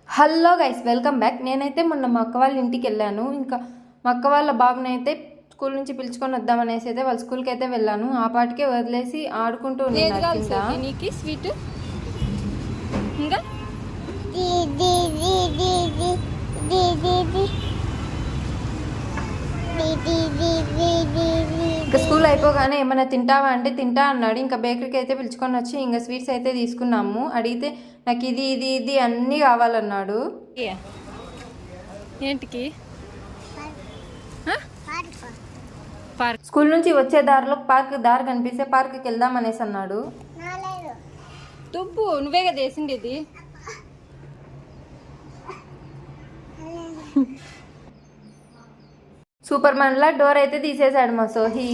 Hello guys, welcome back. నేనైతే మొన్న మా అక్క వాళ్ళ ఇంటికి వెళ్ళాను. ఇంకా మా అక్క వాళ్ళ బాబుని అయితే స్కూల్ నుంచి పిలుచుకొని వద్దామనేసి అయితే వాళ్ళ స్కూల్కి అయితే వెళ్ళాను. ఆ పాటికే వదిలేసి ఆడుకుంటూ ఉన్నాను. నీకు స్వీట్ ఇంకా ఇంకా స్కూల్ అయిపోగానే ఏమైనా తింటావా అంటే తింటా అన్నాడు. ఇంకా బేకరీకి అయితే పిలుచుకొని వచ్చి ఇంకా స్వీట్స్ అయితే తీసుకున్నాము. అడిగితే నాకు ఇది ఇది ఇది అన్నీ కావాలన్నాడు. ఏంటికి స్కూల్ నుంచి వచ్చే దారిలో పార్క్ దారి కనిపిస్తే పార్క్కి వెళ్దాం అనేసి అన్నాడు. తుబ్బు నువ్వే కదా వేసింది ఇది. సూపర్ మ్యాన్లా డోర్ అయితే తీసేశాడు మా సోహి.